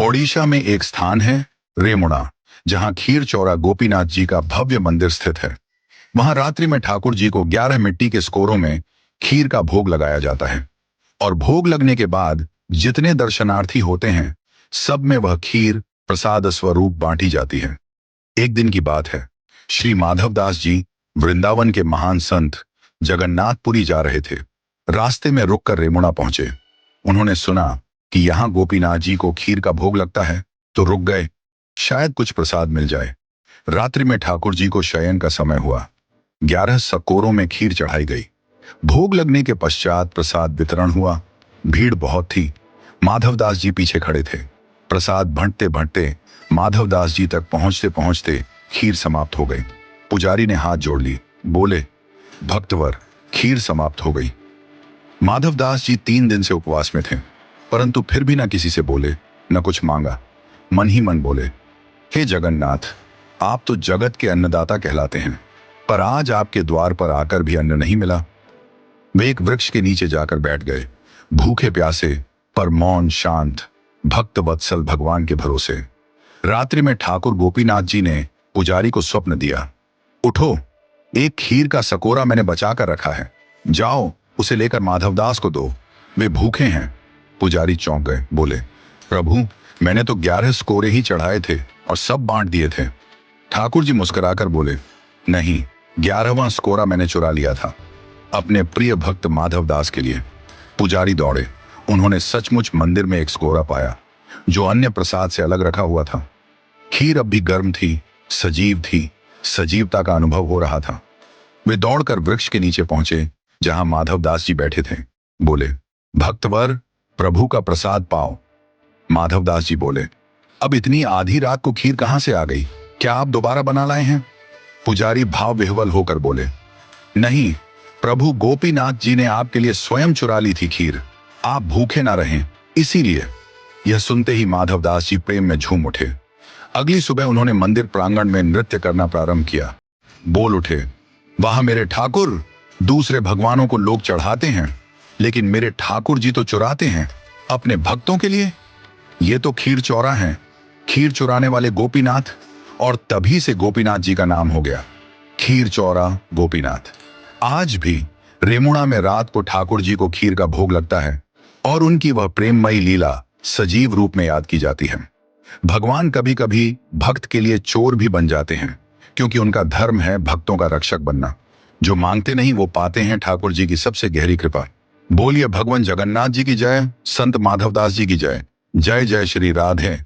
ओडिशा में एक स्थान है, रेमुणा, जहां खीर चौरा गोपीनाथ जी का भव्य मंदिर स्थित है। वहां रात्रि में ठाकुर जी को 11 मिट्टी के स्कोरों में खीर का भोग लगाया जाता है और भोग लगने के बाद जितने दर्शनार्थी होते हैं, सब में वह खीर प्रसाद स्वरूप बांटी जाती है। एक दिन की बात है, श्री माधवदास जी वृंदावन के महान संत जगन्नाथपुरी जा रहे थे। रास्ते में रुककर रेमुणा पहुंचे। उन्होंने सुना कि यहाँ गोपीनाथ जी को खीर का भोग लगता है, तो रुक गए, शायद कुछ प्रसाद मिल जाए। रात्रि में ठाकुर जी को शयन का समय हुआ। 11 सकोरों में खीर चढ़ाई गई। भोग लगने के पश्चात प्रसाद वितरण हुआ। भीड़ बहुत थी। माधवदास जी पीछे खड़े थे। प्रसाद भंटते भंटते माधवदास जी तक पहुंचते पहुंचते खीर समाप्त हो गई। पुजारी ने हाथ जोड़ ली, बोले, भक्तवर, खीर समाप्त हो गई। माधवदास जी 3 दिन से उपवास में थे, परंतु फिर भी न किसी से बोले, न कुछ मांगा। मन ही मन बोले, हे जगन्नाथ, आप तो जगत के अन्नदाता कहलाते हैं, पर आज आपके द्वार पर आकर भी अन्न नहीं मिला। वे एक वृक्ष के नीचे जाकर बैठ गए, भूखे प्यासे पर मौन शांत, भक्त वत्सल भगवान के भरोसे। रात्रि में ठाकुर गोपीनाथ जी ने पुजारी को स्वप्न दिया, उठो, एक खीर का सकोरा मैंने बचा कर रखा है, जाओ उसे लेकर माधवदास को दो, वे भूखे हैं। पुजारी चौंक गए, बोले, प्रभु, मैंने तो 11 स्कोरे ही चढ़ाए थे और सब बांट दिए थे। ठाकुर जी मुस्कुराकर बोले, नहीं, 11वां स्कोरा मैंने चुरा लिया था, अपने प्रिय भक्त माधवदास के लिए। पुजारी दौड़े। उन्होंने सचमुच मंदिर में एक स्कोरा पाया, जो अन्य प्रसाद से अलग रखा हुआ था। खीर अब भी गर्म थी, सजीव थी, सजीवता का अनुभव हो रहा था। वे दौड़कर वृक्ष के नीचे पहुंचे, जहां माधवदास जी बैठे थे। बोले, भक्तवर, प्रभु का प्रसाद पाओ। माधवदास जी बोले, अब इतनी आधी रात को खीर कहां से आ गई? क्या आप दोबारा बना लाए हैं? पुजारी भाव विह्वल होकर बोले, नहीं, प्रभु गोपीनाथ जी ने आपके लिए स्वयं चुरा ली थी खीर, आप भूखे ना रहें, इसीलिए। यह सुनते ही माधवदास जी प्रेम में झूम उठे। अगली सुबह उन्होंने मंदिर प्रांगण में नृत्य करना प्रारंभ किया। बोल उठे, वाह मेरे ठाकुर, दूसरे भगवानों को लोग चढ़ाते हैं, लेकिन मेरे ठाकुर जी तो चुराते हैं अपने भक्तों के लिए। ये तो खीर चौरा हैं, खीर चुराने वाले गोपीनाथ। और तभी से गोपीनाथ जी का नाम हो गया, खीर चौरा गोपीनाथ। आज भी रेमुणा में रात को ठाकुर जी को खीर का भोग लगता है और उनकी वह प्रेममयी लीला सजीव रूप में याद की जाती है। भगवान कभी कभी भक्त के लिए चोर भी बन जाते हैं, क्योंकि उनका धर्म है भक्तों का रक्षक बनना। जो मांगते नहीं वो पाते हैं, ठाकुर जी की सबसे गहरी कृपा। बोलिए भगवान जगन्नाथ जी की जय, संत माधवदास जी की जय। जय जय श्री राधे।